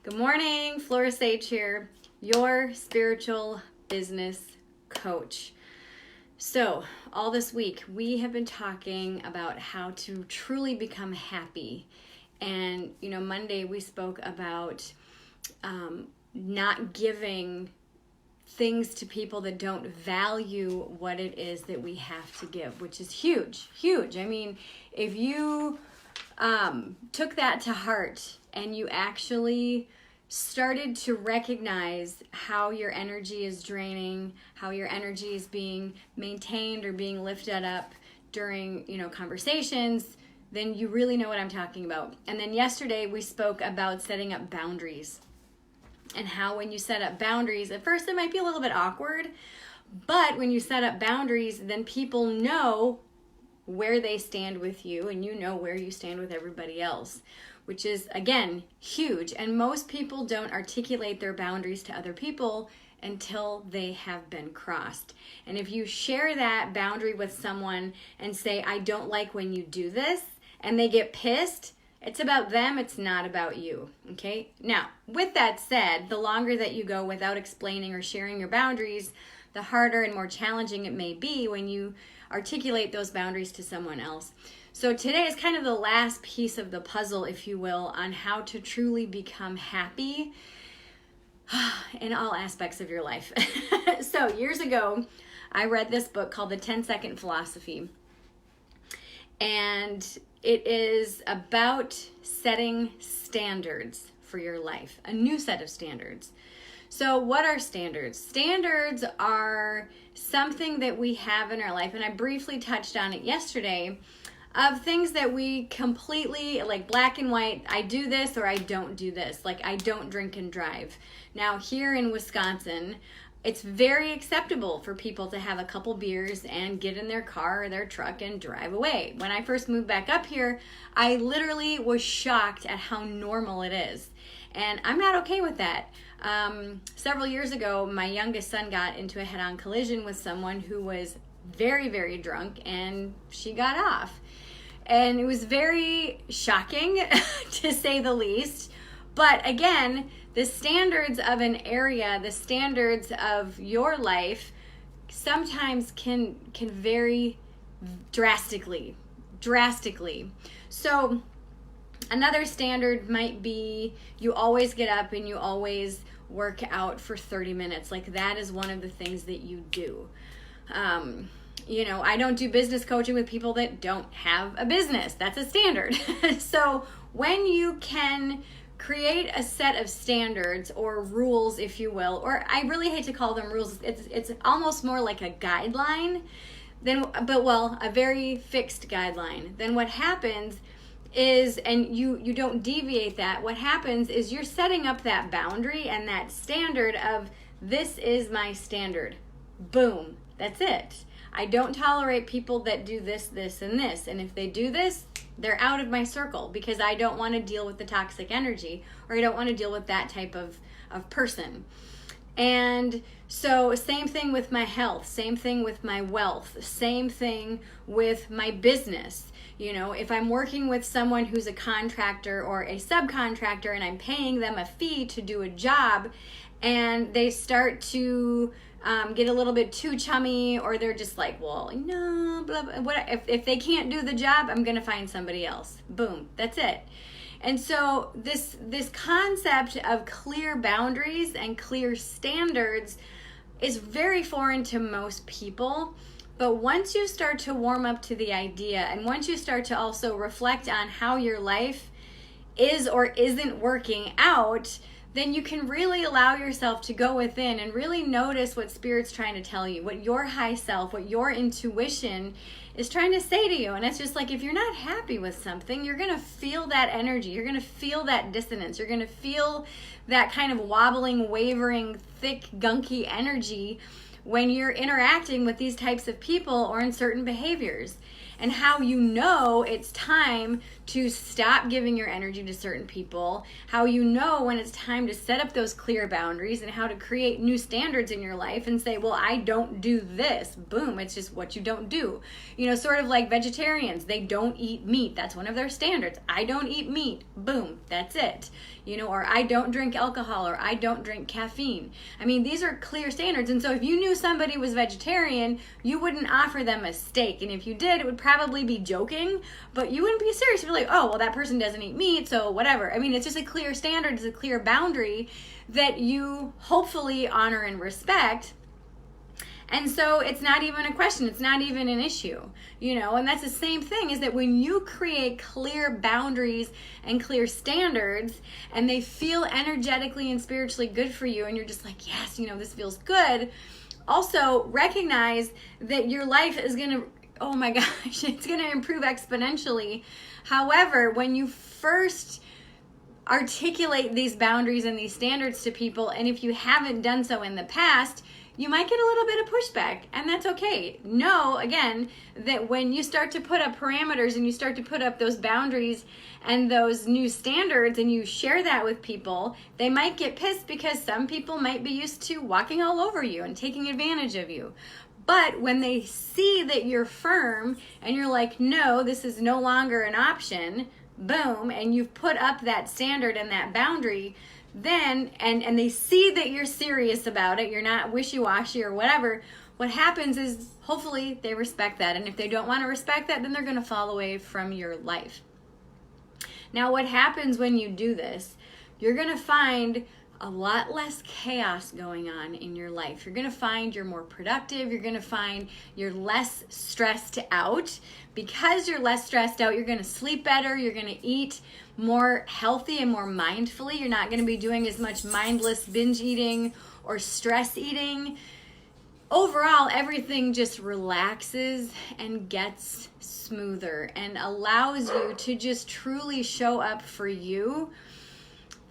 Good morning, Flora here, your spiritual business coach. So, all this week, we have been talking about how to truly become happy. And, Monday we spoke about not giving things to people that don't value what it is that we have to give, which is huge. I mean, if you took that to heart and you actually started to recognize how your energy is draining, how your energy is being maintained or being lifted up during, conversations, then you really know what I'm talking about. And then yesterday we spoke about setting up boundaries and how when you set up boundaries, at first it might be a little bit awkward, but when you set up boundaries, then people know where they stand with you and you know where you stand with everybody else, which is, again, huge. And most people don't articulate their boundaries to other people until they have been crossed. And if you share that boundary with someone and say, I don't like when you do this, and they get pissed, it's about them, it's not about you, okay? Now, with that said, the longer that you go without explaining or sharing your boundaries, the harder and more challenging it may be when you articulate those boundaries to someone else. So today is kind of the last piece of the puzzle, if you will, on how to truly become happy in all aspects of your life. So years ago, I read this book called The 10-Second Philosophy. And it is about setting standards for your life, a new set of standards. So what are standards? Standards are something that we have in our life, and I briefly touched on it yesterday, of things that we completely, like black and white, I do this or I don't do this. Like I don't drink and drive. Now here in Wisconsin, it's very acceptable for people to have a couple beers and get in their car or their truck and drive away. When I first moved back up here, I literally was shocked at how normal it is. And I'm not okay with that. Several years ago, my youngest son got into a head-on collision with someone who was very, very drunk, and she got off. And it was very shocking, to say the least. But again, the standards of an area, the standards of your life, sometimes can vary drastically. So another standard might be you always get up and you always work out for 30 minutes. Like that is one of the things that you do. I don't do business coaching with people that don't have a business. That's a standard. So when you can create a set of standards or rules, if you will, or I really hate to call them rules. It's almost more like a guideline, a very fixed guideline. Then what happens is, and you don't deviate that, what happens is you're setting up that boundary and that standard of this is my standard. Boom. That's it. I don't tolerate people that do this, this, and this. And if they do this, they're out of my circle because I don't want to deal with the toxic energy or I don't want to deal with that type of person. And so same thing with my health, same thing with my wealth, same thing with my business. If I'm working with someone who's a contractor or a subcontractor and I'm paying them a fee to do a job and they start to get a little bit too chummy, or they're just like, well, no, blah, blah, what, if they can't do the job, I'm going to find somebody else. Boom, that's it. And so this concept of clear boundaries and clear standards is very foreign to most people. But once you start to warm up to the idea, and once you start to also reflect on how your life is or isn't working out, then you can really allow yourself to go within and really notice what Spirit's trying to tell you, what your high self, what your intuition is trying to say to you. And it's just like, if you're not happy with something, you're going to feel that energy. You're going to feel that dissonance. You're going to feel that kind of wobbling, wavering, thick, gunky energy when you're interacting with these types of people or in certain behaviors. and how you know it's time to stop giving your energy to certain people, how you know when it's time to set up those clear boundaries, and how to create new standards in your life and say, well, I don't do this. Boom, it's just what you don't do. You know, sort of like vegetarians, they don't eat meat. That's one of their standards. I don't eat meat. Boom, that's it. You know, or I don't drink alcohol, or I don't drink caffeine. I mean, these are clear standards. And so if you knew somebody was vegetarian, you wouldn't offer them a steak. And if you did, it would probably be joking, but you wouldn't be serious. You'd be like, oh, well, that person doesn't eat meat, so whatever. I mean, it's just a clear standard. It's a clear boundary that you hopefully honor and respect. And so it's not even a question. It's not even an issue, you know, and that's the same thing, is that when you create clear boundaries and clear standards, and they feel energetically and spiritually good for you, and you're just like, yes, you know, this feels good. Also recognize that your life is going to, oh my gosh, it's going to improve exponentially. However, when you first articulate these boundaries and these standards to people, and if you haven't done so in the past, you might get a little bit of pushback, and that's okay. Know, again, that when you start to put up parameters and you start to put up those boundaries and those new standards, and you share that with people, they might get pissed because some people might be used to walking all over you and taking advantage of you. But when they see that you're firm and you're like, no, this is no longer an option, boom, and you've put up that standard and that boundary, then, and they see that you're serious about it, you're not wishy-washy or whatever, what happens is hopefully they respect that. And if they don't want to respect that, then they're going to fall away from your life. Now, what happens when you do this, you're going to find a lot less chaos going on in your life. You're going to find you're more productive. You're going to find you're less stressed out. Because you're less stressed out, you're going to sleep better. You're going to eat more healthy and more mindfully. You're not going to be doing as much mindless binge eating or stress eating. Overall, everything just relaxes and gets smoother and allows you to just truly show up for you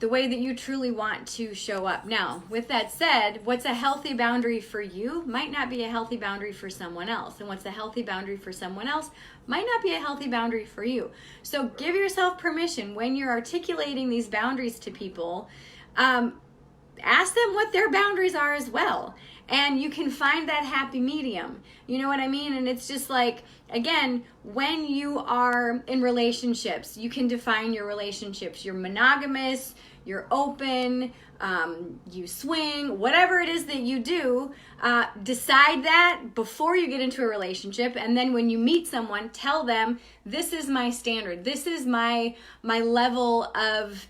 the way that you truly want to show up. Now, with that said, what's a healthy boundary for you might not be a healthy boundary for someone else. And what's a healthy boundary for someone else might not be a healthy boundary for you. So give yourself permission when you're articulating these boundaries to people. Ask them what their boundaries are as well. And you can find that happy medium. You know what I mean? And it's just like, again, when you are in relationships, you can define your relationships. You're monogamous, you're open, you swing, whatever it is that you do, decide that before you get into a relationship. And then when you meet someone, tell them, this is my standard. This is my level of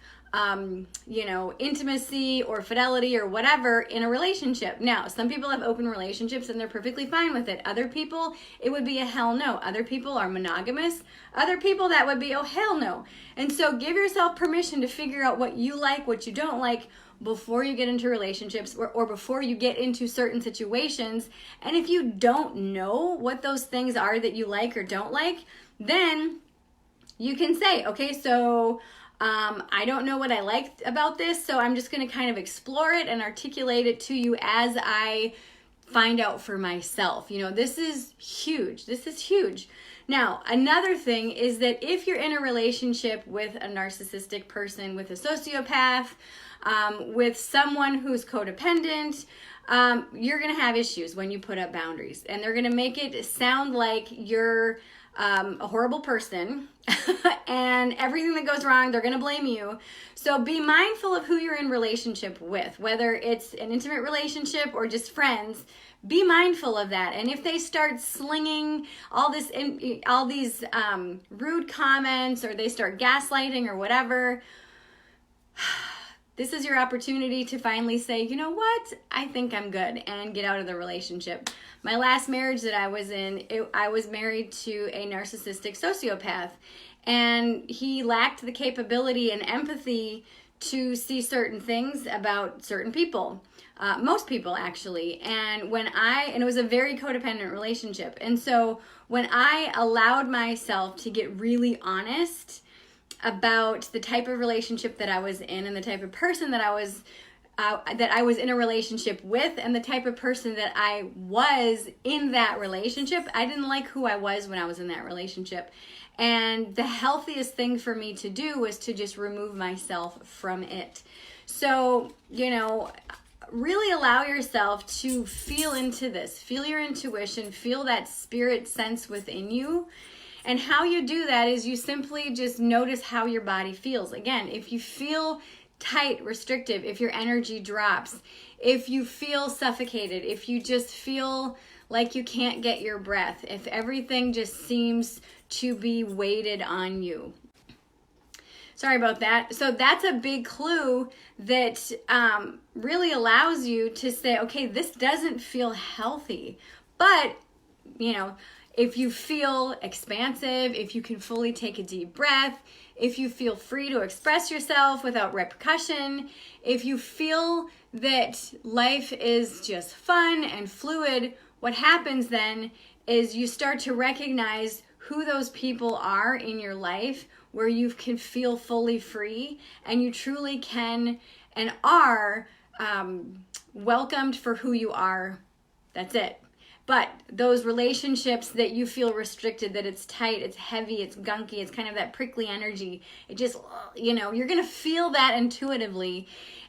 intimacy or fidelity or whatever in a relationship. Now, some people have open relationships and they're perfectly fine with it. Other people, it would be a hell no. Other people are monogamous. Other people, that would be, oh, hell no. And so give yourself permission to figure out what you like, what you don't like before you get into relationships or before you get into certain situations. And if you don't know what those things are that you like or don't like, then you can say, okay, so I don't know what I liked about this, so I'm just going to kind of explore it and articulate it to you as I find out for myself. You know, this is huge. This is huge. Now, another thing is that if you're in a relationship with a narcissistic person, with a sociopath, with someone who's codependent, you're going to have issues when you put up boundaries, and they're going to make it sound like you're a horrible person and everything that goes wrong, they're going to blame you. So be mindful of who you're in relationship with, whether it's an intimate relationship or just friends. Be mindful of that. And if they start slinging all these rude comments, or they start gaslighting or whatever, this is your opportunity to finally say, you know what, I think I'm good, and get out of the relationship. My last marriage that I was in, I was married to a narcissistic sociopath, and he lacked the capability and empathy to see certain things about certain people, most people actually. And it was a very codependent relationship. And so when I allowed myself to get really honest about the type of relationship that I was in and the type of person that I was that I was in a relationship with and the type of person that I was in that relationship. I didn't like who I was when I was in that relationship. And the healthiest thing for me to do was to just remove myself from it. So, really allow yourself to feel into this. Feel your intuition, feel that spirit sense within you. And how you do that is you simply just notice how your body feels. Again, if you feel tight, restrictive, if your energy drops, if you feel suffocated, if you just feel like you can't get your breath, if everything just seems to be weighted on you. Sorry about that. So that's a big clue that really allows you to say, okay, this doesn't feel healthy. But, if you feel expansive, if you can fully take a deep breath, if you feel free to express yourself without repercussion, if you feel that life is just fun and fluid, what happens then is you start to recognize who those people are in your life where you can feel fully free and you truly can and are welcomed for who you are. That's it. But those relationships that you feel restricted, that it's tight, it's heavy, it's gunky, it's kind of that prickly energy, it just, you're going to feel that intuitively.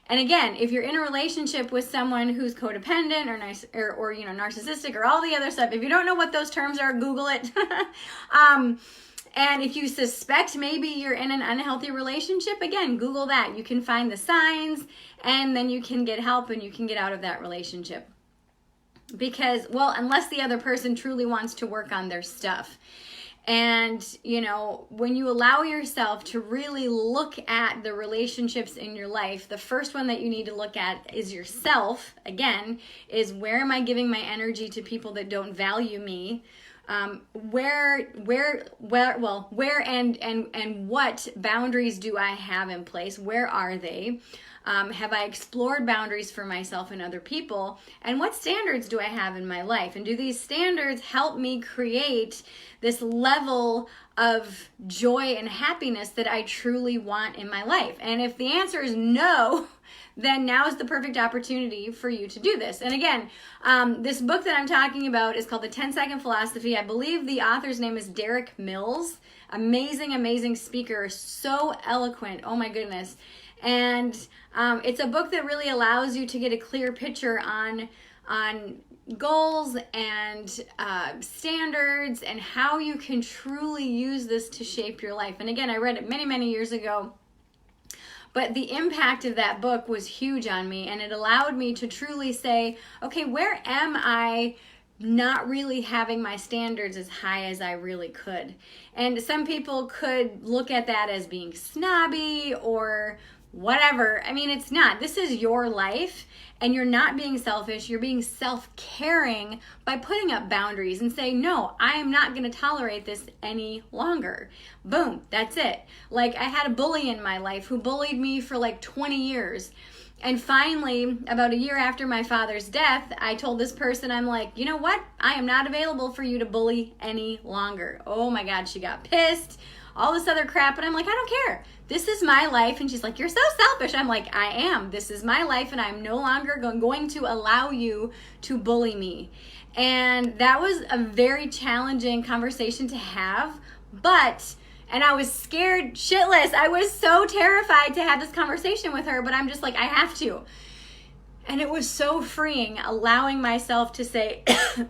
And again, if you're in a relationship with someone who's codependent or narcissistic or all the other stuff, if you don't know what those terms are, Google it. And if you suspect maybe you're in an unhealthy relationship, again, Google that. You can find the signs and then you can get help and you can get out of that relationship. Because, unless the other person truly wants to work on their stuff. And, when you allow yourself to really look at the relationships in your life, the first one that you need to look at is yourself. Again, is where am I giving my energy to people that don't value me? Where and what boundaries do I have in place? Where are they? Have I explored boundaries for myself and other people? And what standards do I have in my life? And do these standards help me create this level of joy and happiness that I truly want in my life? And if the answer is no, then now is the perfect opportunity for you to do this. And again, this book that I'm talking about is called The 10-Second Philosophy. I believe the author's name is Derek Mills. Amazing, amazing speaker. So eloquent. Oh my goodness. And it's a book that really allows you to get a clear picture on goals and standards and how you can truly use this to shape your life. And again, I read it many, many years ago. But the impact of that book was huge on me, and it allowed me to truly say, okay, where am I not really having my standards as high as I really could? And some people could look at that as being snobby or whatever. I mean, it's not. This is your life, and you're not being selfish. You're being self-caring by putting up boundaries and saying, no, I am not going to tolerate this any longer. Boom, that's it. Like, I had a bully in my life who bullied me for like 20 years. And finally, about a year after my father's death, I told this person, I'm like, you know what? I am not available for you to bully any longer. Oh my God, she got pissed, all this other crap. And I'm like, I don't care. This is my life. And she's like, you're so selfish. I'm like, I am. This is my life, and I'm no longer going to allow you to bully me. And that was a very challenging conversation to have, and I was scared shitless. I was so terrified to have this conversation with her, but I'm just like, I have to. And it was so freeing, allowing myself to say,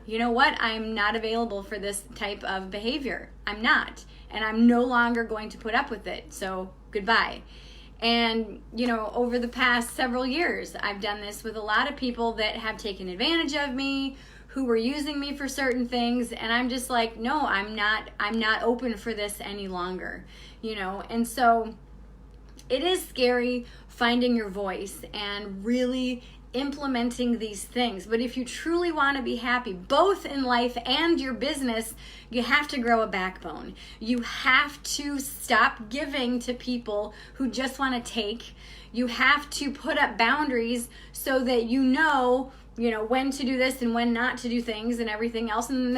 you know what? I'm not available for this type of behavior. I'm not. And I'm no longer going to put up with it. So goodbye. And, over the past several years, I've done this with a lot of people that have taken advantage of me, who were using me for certain things, and I'm just like, no, I'm not open for this any longer, And so it is scary finding your voice and really implementing these things. But if you truly want to be happy, both in life and your business, you have to grow a backbone. You have to stop giving to people who just want to take. You have to put up boundaries so that you know when to do this and when not to do things and everything else. And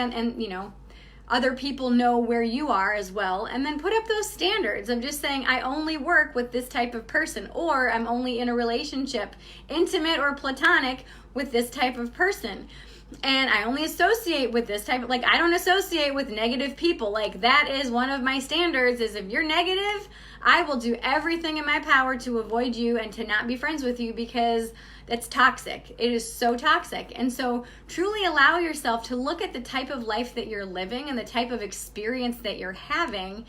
other people know where you are as well, and then put up those standards of just saying, I only work with this type of person, or I'm only in a relationship, intimate or platonic, with this type of person. And I only associate with this type of, like, I don't associate with negative people. Like, that is one of my standards, is if you're negative, I will do everything in my power to avoid you and to not be friends with you, because that's toxic. It is so toxic. And so truly allow yourself to look at the type of life that you're living and the type of experience that you're having,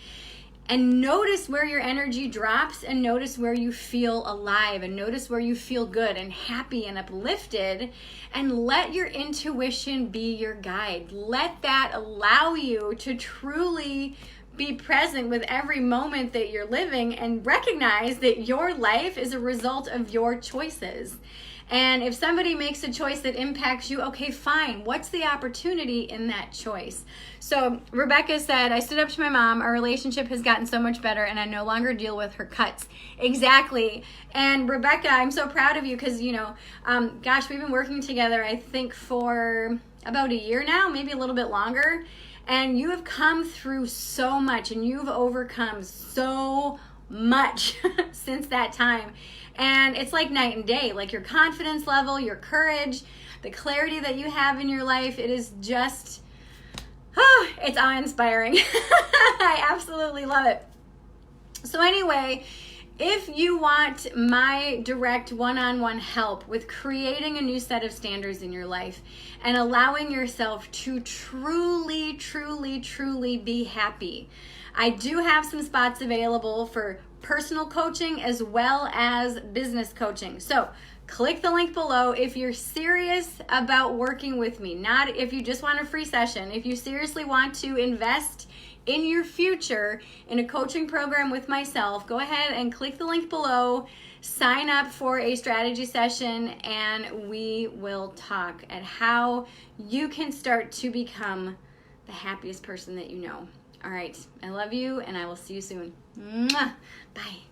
and notice where your energy drops, and notice where you feel alive, and notice where you feel good and happy and uplifted, and let your intuition be your guide. Let that allow you to truly be present with every moment that you're living, and recognize that your life is a result of your choices. And if somebody makes a choice that impacts you, okay, fine. What's the opportunity in that choice? So Rebecca said, I stood up to my mom. Our relationship has gotten so much better, and I no longer deal with her cuts. Exactly. And Rebecca, I'm so proud of you, because, gosh, we've been working together, I think, for about a year now, maybe a little bit longer. And you have come through so much, and you've overcome so much since that time. And it's like night and day. Like, your confidence level, your courage, the clarity that you have in your life, it is just, it's awe-inspiring. I absolutely love it. So anyway, if you want my direct one-on-one help with creating a new set of standards in your life and allowing yourself to truly, truly, truly be happy, I do have some spots available for personal coaching as well as business coaching. So click the link below if you're serious about working with me, not if you just want a free session. If you seriously want to invest in your future in a coaching program with myself, go ahead and click the link below, sign up for a strategy session, and we will talk at how you can start to become the happiest person that you know. All right, I love you, and I will see you soon. Mwah. Bye.